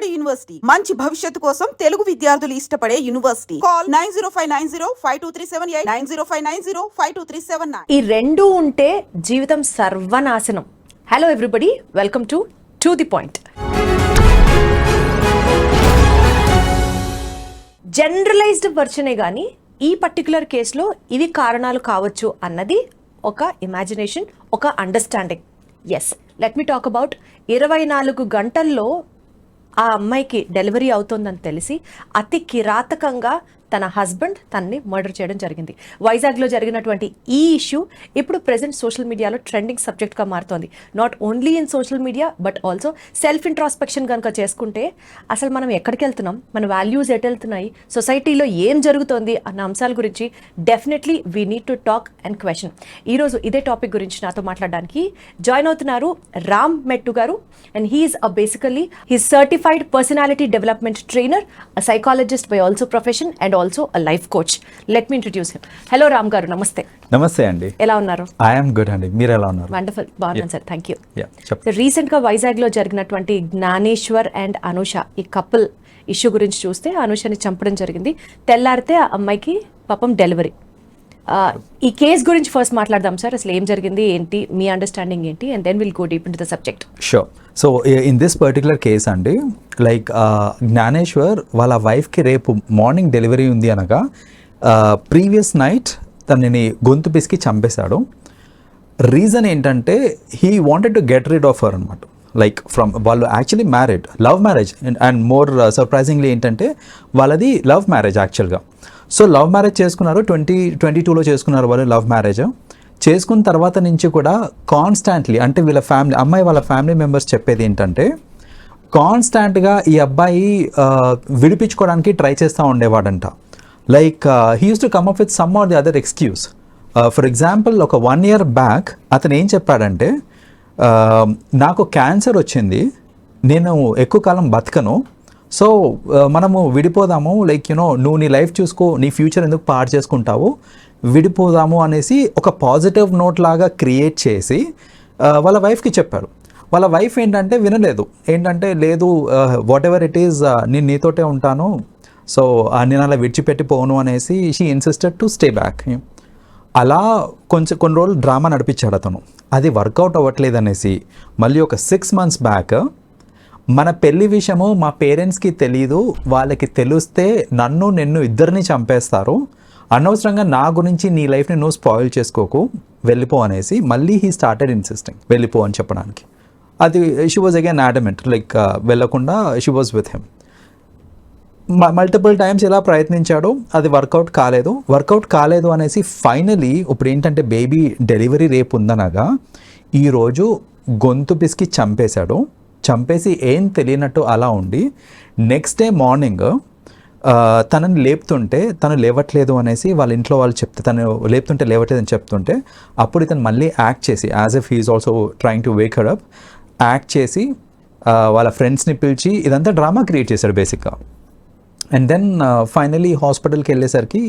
బాలబడి యూనివర్సిటీ మంచి భవిష్యత్తు కోసం తెలుగు విద్యార్థులు ఇష్టపడే యూనివర్సిటీ. కాల్ 9059052378 9059052379. ఈ రెండు ఉంటే జీవితం సర్వనాశనం. Hello everybody, welcome to the point. Generalized వర్షనే కానీ ఈ పర్టికులర్ కేసులో ఇవి కారణాలు కావచ్చు అన్నది ఒక ఇమాజినేషన్, ఒక understanding. Yes, let me talk about 24 గంటల్లో ఆ అమ్మాయికి డెలివరీ అవుతుందని తెలిసి అతి కిరాతకంగా తన హస్బెండ్ తనని మర్డర్ చేయడం జరిగింది. వైజాగ్లో జరిగినటువంటి ఈ ఇష్యూ ఇప్పుడు ప్రెసెంట్ సోషల్ మీడియాలో ట్రెండింగ్ సబ్జెక్ట్గా మారుతోంది. Not only in social media but also self introspection కనుక చేసుకుంటే అసలు మనం ఎక్కడికి వెళ్తున్నాం, మన వాల్యూస్ ఎటు వెళ్తున్నాయి, సొసైటీలో ఏం జరుగుతోంది అన్న అంశాల గురించి definitely we need to talk and question. ఈరోజు ఇదే టాపిక్ గురించి నాతో మాట్లాడడానికి జాయిన్ అవుతున్నారు Ram Mettu garu. And he is basically he's certified personality development trainer, a psychologist by also profession and also a life coach. Let me introduce him. Hello Ram garu, నమస్తే. నమస్తే అండి, ఎలా ఉన్నారు? ఐఎమ్ గుడ్ అండి, మీరు ఎలా ఉన్నారు? వండర్ఫుల్, బాగున్నాను సార్, థ్యాంక్ యూ. చెప్పండి. రీసెంట్గా వైజాగ్లో జరిగినటువంటి జ్ఞానేశ్వర్ అండ్ అనూష ఈ కపుల్ ఇష్యూ గురించి చూస్తే అనూషని చంపడం జరిగింది. తెల్లారితే ఆ అమ్మాయికి పాపం డెలివరీ. ఈ కేసు గురించి ఫస్ట్ మాట్లాడదాం సార్. అసలు ఏం జరిగింది, ఏంటి మీ అండర్స్టాండింగ్ ఏంటి, and then will go deep into the subject. Sure. So in this particular case అండి, లైక్ జ్ఞానేశ్వర్ వాళ్ళ వైఫ్కి రేపు మార్నింగ్ డెలివరీ ఉంది అనగా ప్రీవియస్ నైట్ తనని గొంతు పిసికి చంపేశాడు. రీజన్ ఏంటంటే he wanted to get rid of her అనమాట. లైక్ ఫ్రమ్ వాళ్ళు actually married, love marriage. And more surprisingly ఏంటంటే వాళ్ళది లవ్ మ్యారేజ్ యాక్చువల్గా. సో లవ్ మ్యారేజ్ చేసుకున్నారు, 2022లో చేసుకున్నారు వాళ్ళు లవ్ మ్యారేజ్. చేసుకున్న తర్వాత నుంచి కూడా కాన్స్టాంట్లీ, అంటే వీళ్ళ ఫ్యామిలీ, అమ్మాయి వాళ్ళ ఫ్యామిలీ మెంబర్స్ చెప్పేది ఏంటంటే కాన్స్టాంట్గా ఈ అబ్బాయి విడిపించుకోవడానికి ట్రై చేస్తూ ఉండేవాడంట. Like he used to come up with some or the other excuse. For example ఒక 1 year బ్యాక్ అతను ఏం చెప్పాడంటే, నాకు క్యాన్సర్ వచ్చింది, నేను ఎక్కువ కాలం బతకను, సో మనము విడిపోదాము, లైక్ నువ్వు నీ లైఫ్ చూసుకో, నీ ఫ్యూచర్ ఎందుకు పాడు చేసుకుంటావు, విడిపోదాము అనేసి ఒక పాజిటివ్ నోట్ లాగా క్రియేట్ చేసి వాళ్ళ వైఫ్కి చెప్పారు. వాళ్ళ వైఫ్ ఏంటంటే వినలేదు, ఏంటంటే లేదు వాట్ ఎవర్ ఇట్ ఈస్ నేను నీతోటే ఉంటాను, సో నేను అలా విడిచిపెట్టి పోను అనేసి she insisted to stay back. అలా కొన్ని రోజులు డ్రామా నడిపించాడు అతను. అది వర్కౌట్ అవ్వట్లేదు అనేసి మళ్ళీ ఒక 6 months బ్యాక్ మన పెళ్లి విషయము మా పేరెంట్స్కి తెలీదు, వాళ్ళకి తెలిస్తే నిన్ను ఇద్దరిని చంపేస్తారు, అనవసరంగా నా గురించి నీ లైఫ్ని నువ్వు స్పాయిల్ చేసుకోకు, వెళ్ళిపో అనేసి మళ్ళీ హీ స్టార్టెడ్ ఇన్సిస్టింగ్ వెళ్ళిపో అని చెప్పడానికి. అది she was again adamant, like వెళ్ళకుండా she was with him. Multiple times ఇలా ప్రయత్నించాడు, అది వర్కౌట్ కాలేదు అనేసి ఫైనలీ ఇప్పుడు ఏంటంటే బేబీ డెలివరీ రేపు ఉందనగా ఈరోజు గొంతు పిసికి చంపేసి ఏం తెలియనట్టు అలా ఉండి నెక్స్ట్ డే మార్నింగ్ తనని లేపుతుంటే తను లేవట్లేదు అనేసి వాళ్ళ ఇంట్లో వాళ్ళు చెప్తే, తను లేపుతుంటే లేవట్లేదు అని చెప్తుంటే అప్పుడు ఇతను మళ్ళీ యాక్ట్ చేసి as if he is also trying to wake her up, act చేసి వాళ్ళ ఫ్రెండ్స్ని పిలిచి ఇదంతా డ్రామా క్రియేట్ చేశాడు బేసిక్గా. అండ్ దెన్ ఫైనలీ హాస్పిటల్కి వెళ్ళేసరికి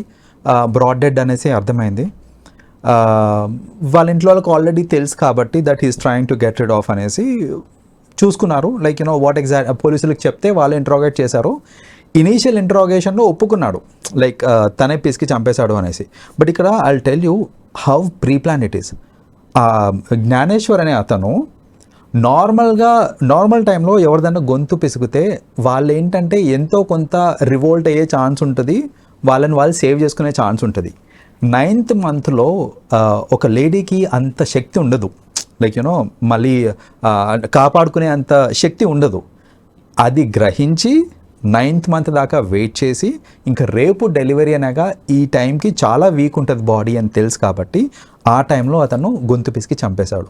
బ్రాడ్ డెడ్ అనేసి అర్థమైంది. వాళ్ళ ఇంట్లో వాళ్ళకి ఆల్రెడీ తెలుసు కాబట్టి that he's trying to get rid of అనేసి చూసుకున్నారు. లైక్ వాట్ ఎగ్జాక్ట్ పోలీసులకు చెప్తే వాళ్ళు ఇంట్రాగేట్ చేశారు. ఇనీషియల్ ఇంట్రాగేషన్లో ఒప్పుకున్నాడు, లైక్ తనే పిసికి చంపేశాడు అనేసి. బట్ ఇక్కడ I will tell you how pre plan it is. Gnaneshwar అనే అతను నార్మల్ టైంలో ఎవరిదైనా గొంతు పిసిగితే వాళ్ళు ఏంటంటే ఎంతో కొంత రివోల్ట్ అయ్యే ఛాన్స్ ఉంటుంది, వాళ్ళని వాళ్ళు సేవ్ చేసుకునే ఛాన్స్ ఉంటుంది. 9th monthలో ఒక లేడీకి అంత శక్తి ఉండదు, లైక్ మళ్ళీ కాపాడుకునే అంత శక్తి ఉండదు. అది గ్రహించి 9th month దాకా వెయిట్ చేసి ఇంకా రేపు డెలివరీ అనగా ఈ టైంకి చాలా వీక్ ఉంటుంది బాడీ అని తెలుసు కాబట్టి ఆ టైంలో అతను గొంతు పిసికి చంపేశాడు.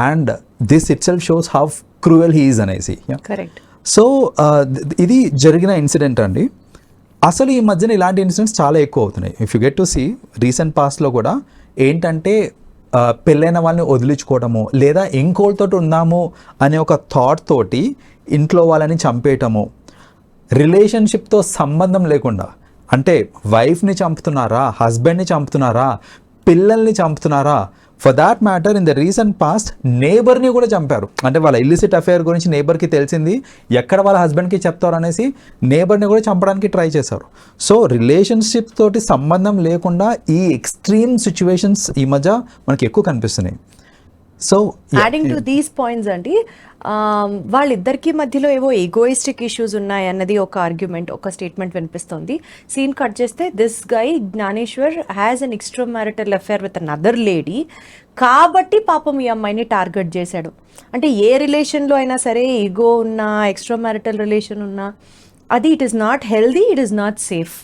And this it self shows how cruel he is అనేసి. సో ఇది జరిగిన ఇన్సిడెంట్ అండి. అసలు ఈ మధ్యన ఇలాంటి ఇన్సిడెంట్స్ చాలా ఎక్కువ అవుతున్నాయి. If you get to see recent పాస్ట్లో కూడా ఏంటంటే పెళ్ళైన వాళ్ళని వదిలించుకోవటము, లేదా ఇంకోళ్ళతో ఉందాము అనే ఒక థాట్ తోటి ఇంట్లో వాళ్ళని చంపేయటము, రిలేషన్షిప్తో సంబంధం లేకుండా, అంటే వైఫ్ని చంపుతున్నారా, హస్బెండ్ని చంపుతున్నారా, పిల్లల్ని చంపుతున్నారా, for that matter in the recent past నేబర్ని కూడా చంపారు. అంటే వాళ్ళ ఇల్లిసిట్ అఫేర్ గురించి నేబర్కి తెలిసింది, ఎక్కడ వాళ్ళ హస్బెండ్కి చెప్తారు అనేసి నేబర్ని కూడా చంపడానికి ట్రై చేశారు. సో రిలేషన్షిప్ తోటి సంబంధం లేకుండా ఈ ఎక్స్ట్రీమ్ సిచ్యువేషన్స్ ఈ మధ్య మనకి ఎక్కువ కనిపిస్తున్నాయి. So adding to these points అండి, వాళ్ళిద్దరికి మధ్యలో ఏవో ఈగోయిస్టిక్ ఇష్యూస్ ఉన్నాయి అన్నది ఒక ఆర్గ్యుమెంట్, ఒక స్టేట్మెంట్ వినిపిస్తుంది. సీన్ కట్ చేస్తే this guy Gnaneshwar has an extra marital affair with another lady, కాబట్టి పాపం ఈ అమ్మాయిని టార్గెట్ చేశాడు. అంటే ఏ రిలేషన్లో అయినా సరే ఈగో ఉన్నా, ఎక్స్ట్రా మ్యారిటల్ రిలేషన్ ఉన్నా, అది it is not healthy, it is not safe.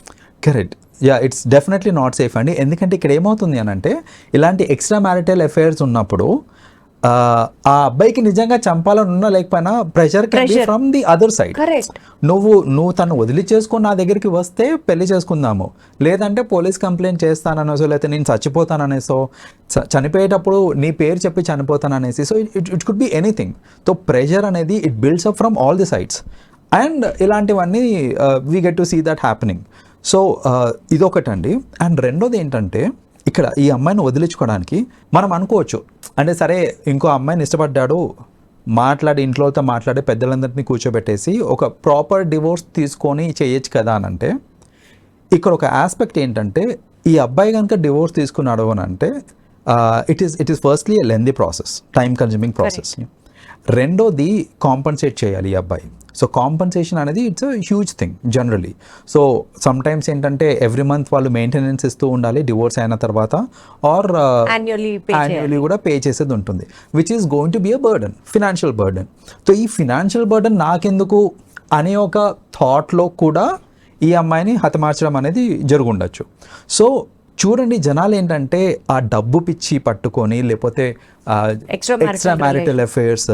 Correct. Yeah, it's definitely not safe అండి. ఎందుకంటే ఇక్కడ ఏమవుతుంది అని అంటే, ఇలాంటి ఎక్స్ట్రా మ్యారిటల్ అఫైర్స్ ఉన్నప్పుడు ఆ అబ్బాయికి నిజంగా చంపాలని ఉన్నా లేకపోయినా pressure from the other side. నువ్వు తను వదిలి చేసుకొని నా దగ్గరికి వస్తే పెళ్లి చేసుకుందాము, లేదంటే పోలీస్ కంప్లైంట్ చేస్తాననేసో, లేకపోతే నేను చచ్చిపోతాననేసో, చనిపోయేటప్పుడు నీ పేరు చెప్పి చనిపోతాననేసి. So it could be anything. So pressure అనేది it builds up from all the sides, and ఇలాంటివన్నీ we get to see that happening. So ఇదొకటండి. అండ్ రెండోది ఏంటంటే, ఇక్కడ ఈ అమ్మాయిని వదిలించుకోవడానికి మనం అనుకోవచ్చు, అంటే సరే ఇంకో అమ్మాయిని ఇష్టపడ్డాడు, మాట్లాడి ఇంట్లోతో మాట్లాడి పెద్దలందరినీ కూర్చోబెట్టేసి ఒక ప్రాపర్ డివోర్స్ తీసుకొని చేయొచ్చు కదా అని అంటే, ఇక్కడ ఒక ఆస్పెక్ట్ ఏంటంటే, ఈ అబ్బాయి కనుక డివోర్స్ తీసుకున్నాడు అని అంటే it is firstly a lengthy process, time consuming process. రెండోది కాంపన్సేట్ చేయాలి ఈ అబ్బాయి. సో కాంపన్సేషన్ అనేది it's a huge thing generally. So sometimes ఏంటంటే ఎవ్రీ మంత్ వాళ్ళు మెయింటెనెన్స్ ఇస్తూ ఉండాలి డివోర్స్ అయిన తర్వాత, ఆర్ యాన్యువల్లీ కూడా పే చేసేది ఉంటుంది, which is going to be a burden, financial burden. So ఈ ఫినాన్షియల్ బర్డన్ నాకెందుకు అనే ఒక థాట్లో కూడా ఈ అమ్మాయిని హతమార్చడం అనేది జరుగుండొచ్చు. సో చూడండి, జనాలు ఏంటంటే ఆ డబ్బు పిచ్చి పట్టుకొని, లేకపోతే ఎక్స్ట్రా మ్యారిటల్ అఫైర్స్,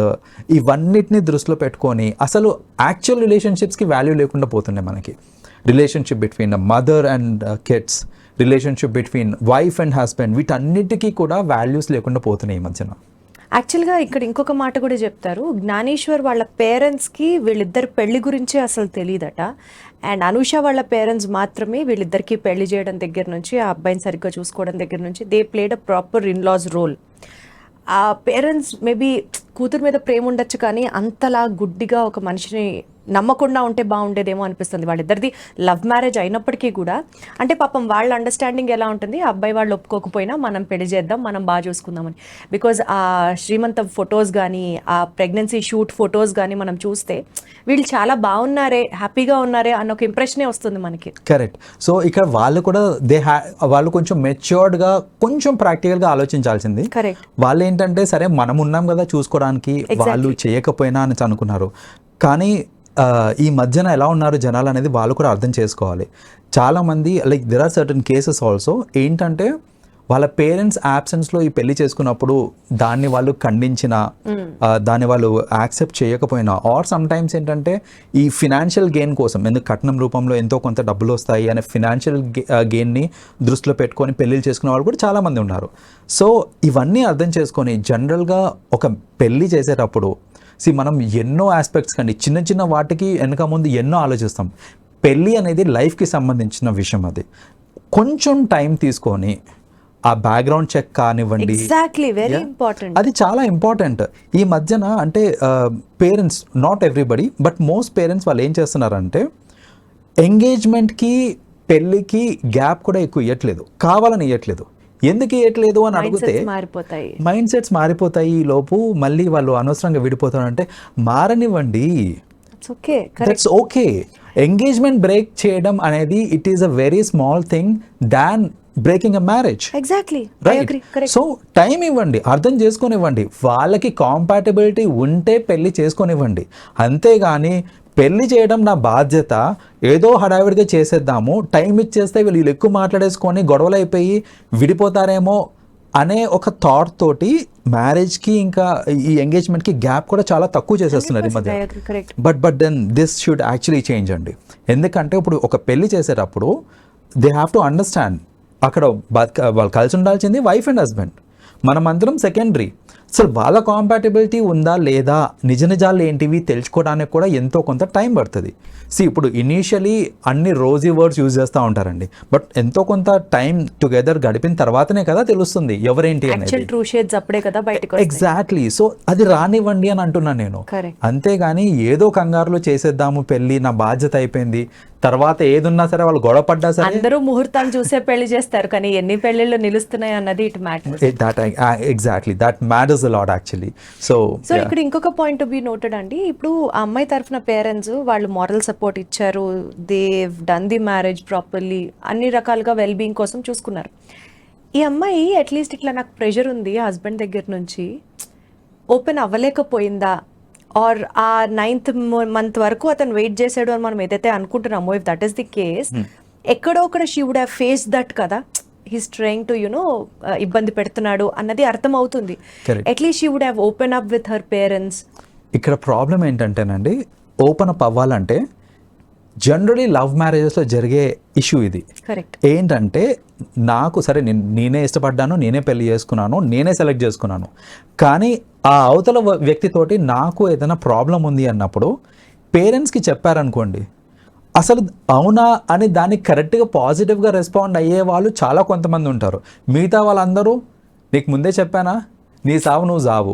ఇవన్నిటిని దృష్టిలో పెట్టుకొని అసలు యాక్చువల్ రిలేషన్షిప్స్కి వాల్యూ లేకుండా పోతున్నాయి మనకి. Relationship between mother and kids, relationship between wife and husband, వీటన్నిటికీ కూడా వాల్యూస్ లేకుండా పోతున్నాయి ఈ మధ్యన. యాక్చువల్గా ఇక్కడ ఇంకొక మాట కూడా చెప్తారు, జ్ఞానేశ్వర్ వాళ్ళ పేరెంట్స్కి వీళ్ళిద్దరు పెళ్లి గురించి అసలు తెలియదట, అండ్ అనూష వాళ్ళ పేరెంట్స్ మాత్రమే వీళ్ళిద్దరికి పెళ్లి చేయడం దగ్గర నుంచి, ఆ అబ్బాయిని సరిగ్గా చూసుకోవడం దగ్గర నుంచి they played a proper in laws role. ఆ పేరెంట్స్ మేబీ కూతురు మీద ప్రేమ ఉండొచ్చు, కానీ అంతలా గుడ్డిగా ఒక మనిషిని నమ్మకుండా ఉంటే బాగుండేదేమో అనిపిస్తుంది. వాళ్ళిద్దరిది లవ్ మ్యారేజ్ అయినప్పటికీ కూడా, అంటే పాపం వాళ్ళ అండర్స్టాండింగ్ ఎలా ఉంటుంది, అబ్బాయి వాళ్ళు ఒప్పుకోకపోయినా మనం పెళ్లి చేద్దాం, మనం బాగా చూసుకుందామని. బికాజ్ ఆ శ్రీమంతం ఫొటోస్ కానీ, ఆ ప్రెగ్నెన్సీ షూట్ ఫొటోస్ కానీ మనం చూస్తే వీళ్ళు చాలా బాగున్నారే, హ్యాపీగా ఉన్నారే అన్న ఒక ఇంప్రెషనే వస్తుంది మనకి. కరెక్ట్. సో ఇక్కడ వాళ్ళు కూడా వాళ్ళు కొంచెం మెచ్యూర్డ్గా, కొంచెం ప్రాక్టికల్గా ఆలోచించాల్సింది. కరెక్ట్. వాళ్ళు ఏంటంటే సరే మనం ఉన్నాం కదా చూసుకోవడానికి, వాళ్ళు చేయకపోయినా అని అనుకున్నారు. కానీ ఈ మధ్యన ఎలా ఉన్నారు జనాలు అనేది వాళ్ళు కూడా అర్థం చేసుకోవాలి. చాలామంది like there are certain cases also ఏంటంటే, వాళ్ళ పేరెంట్స్ యాబ్సెన్స్లో ఈ పెళ్లి చేసుకున్నప్పుడు దాన్ని వాళ్ళు ఖండించిన, దాన్ని వాళ్ళు యాక్సెప్ట్ చేయకపోయినా, ఆర్ సమ్ టైమ్స్ ఏంటంటే ఈ ఫినాన్షియల్ గెయిన్ కోసం, ఎందుకు కట్నం రూపంలో ఎంతో కొంత డబ్బులు వస్తాయి అనే ఫినాన్షియల్ గెయిన్ని దృష్టిలో పెట్టుకొని పెళ్ళిళ్ళు చేసుకునే వాళ్ళు కూడా చాలామంది ఉన్నారు. సో ఇవన్నీ అర్థం చేసుకొని జనరల్గా ఒక పెళ్ళి చేసేటప్పుడు మనం ఎన్నో ఆస్పెక్ట్స్ కండి, చిన్న చిన్న వాటికి వెనక ముందు ఎన్నో ఆలోచిస్తాం. పెళ్ళి అనేది లైఫ్కి సంబంధించిన విషయం. అది కొంచెం టైం తీసుకొని ఆ బ్యాక్గ్రౌండ్ చెక్ కానివ్వండి, అది చాలా ఇంపార్టెంట్. ఈ మధ్యన అంటే parents, not everybody but most parents వాళ్ళు ఏం చేస్తున్నారంటే, ఎంగేజ్మెంట్కి పెళ్ళికి గ్యాప్ కూడా ఎక్కువ ఇవ్వట్లేదు, కావాలని ఇవ్వట్లేదు. ఎందుకు ఇవ్వట్లేదు అని అడిగితే మైండ్ సెట్స్ మారిపోతాయి. ఈ లోపు మళ్ళీ వాళ్ళు అనవసరంగా విడిపోతారంటే మారనివ్వండి, దట్స్ ఓకే. ఎంగేజ్మెంట్ బ్రేక్ చేయడం అనేది it is a very small thing than breaking a marriage. Exactly, right. So time ఇవ్వండి, అర్థం చేసుకొనివ్వండి, వాళ్ళకి కాంపాటబిలిటీ ఉంటే పెళ్లి చేసుకొనివ్వండి. అంతేగాని పెళ్లి చేయడం నా బాధ్యత, ఏదో హడావిడిగా చేసేద్దాము, టైం ఇచ్చేస్తే వీళ్ళు ఎక్కువ మాట్లాడేసుకొని గొడవలు అయిపోయి విడిపోతారేమో అనే ఒక థాట్ తోటి మ్యారేజ్కి ఇంకా ఈ ఎంగేజ్మెంట్కి గ్యాప్ కూడా చాలా తక్కువ చేసేస్తున్నారు ఈ మధ్య. But then this should actually change అండి. ఎందుకంటే ఇప్పుడు ఒక పెళ్లి చేసేటప్పుడు దే హ్యావ్ టు అండర్స్టాండ్, అక్కడ వాళ్ళు కలిసి ఉండాల్సింది వైఫ్ అండ్ హస్బెండ్, మనమందరం సెకండరీ. అసలు వాళ్ళ కాంపాటబిలిటీ ఉందా లేదా, నిజ నిజాలు ఏంటివి తెలుసుకోవడానికి కూడా ఎంతో కొంత టైం పడుతుంది. ఇప్పుడు ఇనీషియలీ అన్ని రోజీ వర్డ్స్ యూజ్ చేస్తూ ఉంటారండి, బట్ ఎంతో కొంత టైం టుగెదర్ గడిపిన తర్వాతనే కదా తెలుస్తుంది ఎవరేంటి అనేది. ట్రూ షేడ్స్ అప్పుడే కదా బయటకు. ఎగ్జాక్ట్లీ. సో అది రానివ్వండి అని అంటున్నాను నేను. అంతేగాని ఏదో కంగారులో చేసేద్దాము పెళ్ళి, నా బాధ్యత అయిపోయింది, తర్వాత ఏదున్నా సరే వాళ్ళు గొడవ పడ్డా సరే. అందరూ ముహూర్తాలు చూసే పెళ్లి చేస్తారు, కానీ ఎన్ని పెళ్లిళ్ళు నిలుస్తున్నాయి అన్నది it matters. Exactly that matters a lot actually. So ఇక్కడ ఇంకొక పాయింట్ టు బి నోటెడ్ అండి. ఇప్పుడు ఆ అమ్మాయి తరఫున పేరెంట్స్ వాళ్ళు మారల్ సపోర్ట్ ఇచ్చారు, Dev done the marriage properly, అన్ని రకాలుగా వెల్ బీయింగ్ కోసం చూసుకున్నారు. ఈ అమ్మాయి అట్లీస్ట్ ఇట్లా నాకు ప్రెషర్ ఉంది హస్బెండ్ దగ్గర నుంచి, ఓపెన్ అవ్వలేకపోయిందా, ఆర్ ఆ 9th month వరకు అతను వెయిట్ చేశాడు అని మనం ఏదైతే అనుకుంటున్నామో, if that is the case, ఎక్కడో ఒకడ she would have face that కదా, హీస్ ట్రైయింగ్ టు ఇబ్బంది పెడుతున్నాడు అన్నది అర్థం అవుతుంది. At least she would have open up with her parents. ఇక్కడ ప్రాబ్లం ఏంటంటేనండి, ఓపెన్ అప్ అవ్వాలంటే జనరలీ లవ్ మ్యారేజెస్లో జరిగే ఇష్యూ ఇది. ఏంటంటే నాకు సరే నేనే ఇష్టపడ్డాను, నేనే పెళ్లి చేసుకున్నాను, నేనే సెలెక్ట్ చేసుకున్నాను, కానీ ఆ అవతల వ్యక్తితోటి నాకు ఏదైనా ప్రాబ్లం ఉంది అన్నప్పుడు పేరెంట్స్కి చెప్పారనుకోండి, అసలు అవునా అని దానికి కరెక్ట్గా పాజిటివ్గా రెస్పాండ్ అయ్యే వాళ్ళు చాలా కొంతమంది ఉంటారు. మిగతా వాళ్ళందరూ నీకు ముందే చెప్పానా, నీ సావు నువ్వు సావు,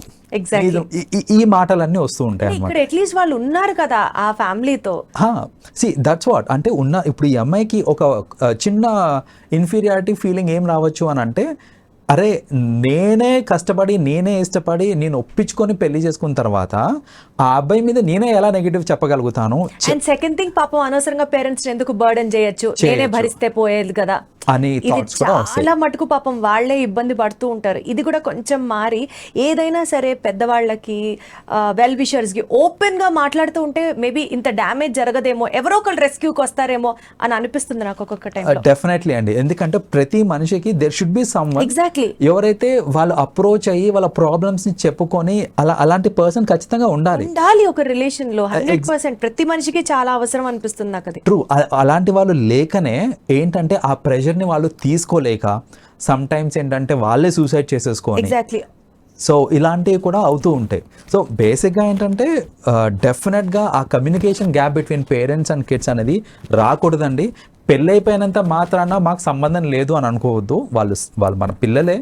ఈ మాటలన్నీ వస్తూ ఉంటాయి అన్నమాట. అట్లీస్ట్ వాళ్ళు ఉన్నారు కదా ఆ ఫ్యామిలీతో. దట్స్ వాట్ అంటే ఇప్పుడు ఈ అమ్మాయికి ఒక చిన్న ఇన్ఫీరియారిటీ ఫీలింగ్ ఏం రావచ్చు అని అంటే, అరే నేనే కష్టపడి నేనే ఇష్టపడి నేను ఒప్పించుకొని పెళ్లి చేసుకున్న తర్వాత ఆ అబ్బాయి మీద నేనే ఎలా నెగిటివ్ చెప్పగలుగుతాను. అండ్ సెకండ్ థింగ్, పాపం అనవసరంగా పేరెంట్స్ ఎందుకు బర్డెన్ చేయొచ్చు, నేనే భరిస్తే పోయేది కదా అని థాట్స్ కూడా వస్తాయి. చాలా మటుకు పాపం వాళ్ళే ఇబ్బంది పడుతూ ఉంటారు. ఇది కూడా కొంచెం మారి ఏదైనా సరే పెద్దవాళ్ళకి వెల్ విషర్స్ కి ఓపెన్ గా మాట్లాడుతూ ఉంటే మేబీ ఇంత డ్యామేజ్ జరగదేమో, ఎవరో ఒకళ్ళు రెస్క్యూకి వస్తారేమో అని అనిపిస్తుంది నాకు ఒక్కొక్క టైం. డెఫినెట్లీ అండి, ఎందుకంటే ప్రతి మనిషికి there should be someone, exactly, ఎవరైతే వాళ్ళు అప్రోచ్ అయ్యి వాళ్ళ ప్రాబ్లమ్స్ ని చెప్పుకొని అలాంటి పర్సన్ ఖచ్చితంగా ఉండాలి ఒక రిలేషన్ లో. 100% ప్రతి మనిషికి చాలా అవసరం అనిపిస్తుంది నాకు అది. ట్రూ. అలాంటి వాళ్ళు లేకనే ఏంటంటే ఆ ప్రెషర్ ని వాళ్ళు తీసుకోలేక సమ్ టైమ్స్ ఏంటంటే వాళ్ళే సూసైడ్ చేసేసుకోవాలి. ఎగ్జాక్ట్లీ. సో ఇలాంటివి కూడా అవుతూ ఉంటాయి. సో బేసిక్గా ఏంటంటే డెఫినెట్గా ఆ communication gap between parents and kids అనేది రాకూడదండి. పెళ్ళైపోయినంత మాత్రాన మాకు సంబంధం లేదు అని అనుకోవద్దు. వాళ్ళు మన పిల్లలే.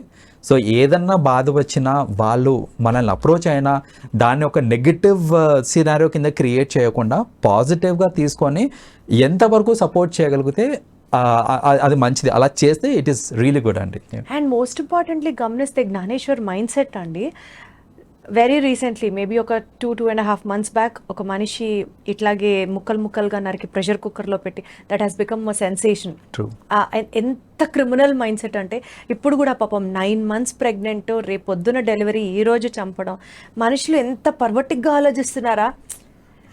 సో ఏదన్నా బాధ వచ్చినా వాళ్ళు మనల్ని అప్రోచ్ అయినా దాన్ని ఒక నెగిటివ్ సినారియో కింద క్రియేట్ చేయకుండా పాజిటివ్గా తీసుకొని ఎంతవరకు సపోర్ట్ చేయగలిగితే అది మంచిది. అలా చేస్తే ఇట్ ఈస్ రియలీ గుడ్ అండి. అండ్ మోస్ట్ ఇంపార్టెంట్లీ గమనిస్తే జ్ఞానేశ్వర్ మైండ్ సెట్ అండి, వెరీ రీసెంట్లీ మేబీ ఒక 2.5 months బ్యాక్ ఒక మనిషి ఇట్లాగే ముక్కలుగా నరికి ప్రెషర్ కుక్కర్లో పెట్టి that has become a sensation. ఎంత క్రిమినల్ మైండ్ సెట్ అంటే, ఇప్పుడు కూడా పాపం 9 months ప్రెగ్నెంట్, రేపు పొద్దున డెలివరీ, ఈ రోజు చంపడం. మనుషులు ఎంత పర్వర్టిక్గా ఆలోచిస్తున్నారా.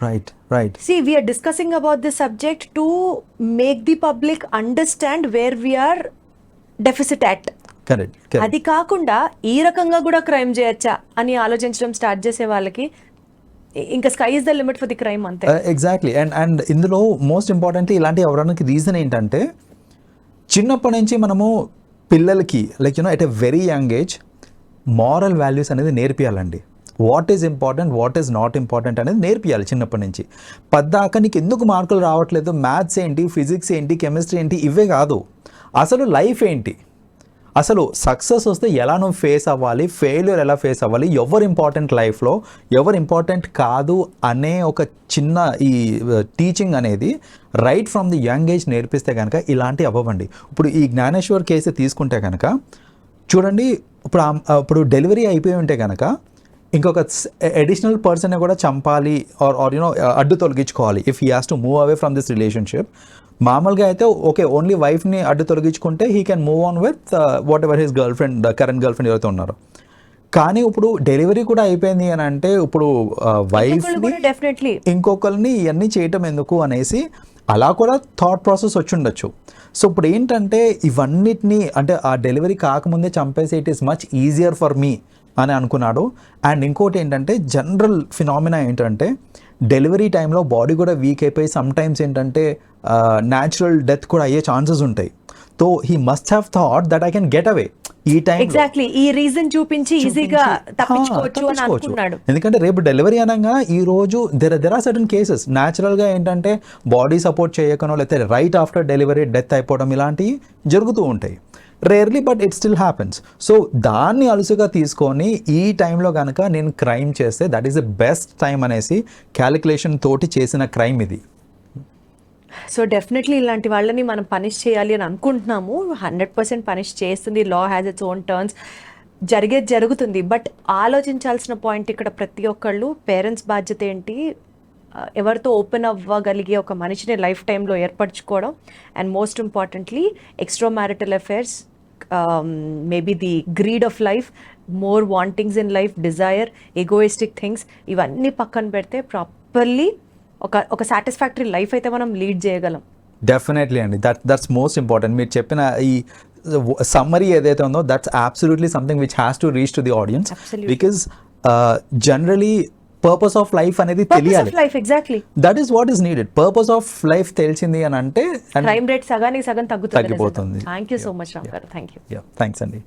Right. See, we are discussing about this subject to make the public understand where we are deficit at. Correct. అది కాకుండా ఈ రకంగా కూడా క్రైమ్ చేయొచ్చా అని ఆలోచించడం స్టార్ట్ చేసే వాళ్ళకి ఇంకా sky is the limit for the crime అంతే. ఎగ్జాక్ట్లీ. అండ్ ఇందులో మోస్ట్ ఇంపార్టెంట్లీ ఇలాంటి ఎవరికి రీజన్ ఏంటంటే, చిన్నప్పటి నుంచి మనము పిల్లలకి at a very young age moral values అనేది నేర్పియాలండి. What is important, what is not important అనేది నేర్పియాలి చిన్నప్పటి నుంచి. పద్దాక నీకు ఎందుకు మార్కులు రావట్లేదు, మ్యాథ్స్ ఏంటి, ఫిజిక్స్ ఏంటి, కెమిస్ట్రీ ఏంటి, ఇవే కాదు, అసలు లైఫ్ ఏంటి, అసలు సక్సెస్ వస్తే ఎలా నువ్వు ఫేస్ అవ్వాలి, ఫెయిల్యూర్ ఎలా ఫేస్ అవ్వాలి, ఎవరు ఇంపార్టెంట్ లైఫ్లో, ఎవరు ఇంపార్టెంట్ కాదు అనే ఒక చిన్న ఈ టీచింగ్ అనేది right from the young age నేర్పిస్తే కనుక ఇలాంటివి అవ్వండి. ఇప్పుడు ఈ జ్ఞానేశ్వర్ కేసు తీసుకుంటే కనుక చూడండి, ఇప్పుడు డెలివరీ అయిపోయి ఉంటే కనుక ఇంకొక అడిషనల్ పర్సన్ కూడా చంపాలి ఆర్ అడ్డు తొలగించుకోవాలి if he has to move away from this relationship. మామూలుగా అయితే ఓకే, ఓన్లీ వైఫ్ని అడ్డు తొలగించుకుంటే he can move on with whatever his current girlfriend ఎవరైతే ఉన్నారో. కానీ ఇప్పుడు డెలివరీ కూడా అయిపోయింది అని అంటే ఇప్పుడు వైఫ్ని ఇంకొకరిని ఇవన్నీ చేయటం ఎందుకు అనేసి అలా కూడా థాట్ ప్రాసెస్ వచ్చి ఉండొచ్చు. సో ఇప్పుడు ఏంటంటే ఇవన్నిటినీ అంటే ఆ డెలివరీ కాకముందే చంపేసి it is much easier for me అని అనుకున్నాడు. అండ్ ఇంకోటి ఏంటంటే జనరల్ ఫినామినా ఏంటంటే డెలివరీ టైంలో బాడీ కూడా వీక్ అయిపోయి సమ్ టైమ్స్ ఏంటంటే న్యాచురల్ డెత్ కూడా అయ్యే ఛాన్సెస్ ఉంటాయి. So he must have thought that I can get away. ఈ టైం ఎగ్జాక్ట్లీ ఈ రీజన్ చూపించి ఈజీగా తప్పించుకోవచ్చు అని అనుకున్నాడు. ఎందుకంటే రేపు డెలివరీ అనగా ఈ రోజు దెర్ ఆర్ సర్టన్ కేసెస్ న్యాచురల్గా ఏంటంటే బాడీ సపోర్ట్ చేయకనో లేకపోతే రైట్ ఆఫ్టర్ డెలివరీ డెత్ అయిపోవడం ఇలాంటివి జరుగుతూ ఉంటాయి. Rarely but it still happens. So దాన్ని అలుసుగా తీసుకొని ఈ టైంలో కనుక నేను క్రైమ్ చేస్తే that is the best time అనేసి క్యాలిక్యులేషన్ తోటి చేసిన క్రైమ్ ఇది. సో డెఫినెట్లీ ఇలాంటి వాళ్ళని మనం పనిష్ చేయాలి అని అనుకుంటున్నాము. 100% పనిష్ చేస్తుంది. లా హ్యాజ్ ఇట్స్ ఓన్ టర్న్స్. జరిగేది జరుగుతుంది. బట్ ఆలోచించాల్సిన పాయింట్ ఇక్కడ ప్రతి ఒక్కళ్ళు పేరెంట్స్ బాధ్యత ఏంటి, ఎవరితో ఓపెన్ అవ్వగలిగే ఒక మనిషిని లైఫ్ టైంలో ఏర్పరచుకోవడం, and most importantly extra marital affairs, maybe the greed of life, more wantings in life, desire, egoistic things ఇవన్నీ పక్కన పెడితే ప్రాపర్లీ ఒక సాటిస్ఫాక్టరీ లైఫ్ అయితే మనం లీడ్ చేయగలం. డెఫినెట్లీ అండి, దట్స్ మోస్ట్ ఇంపార్టెంట్. మీరు చెప్పిన ఈ సమ్మరీ ఏదైతే ఉందో that's absolutely something which has to reach to the audience. Because generally purpose of life అనేది తెలియాలి. Exactly that is what is needed. Purpose of life తెలిసింది అని అంటే క్రైమ్ రేట్ సగానికి సగం తగ్గిపోతుంది. తగ్గిపోతుంది. Thank you so much Ram garu. Thank you. Thanks అండి.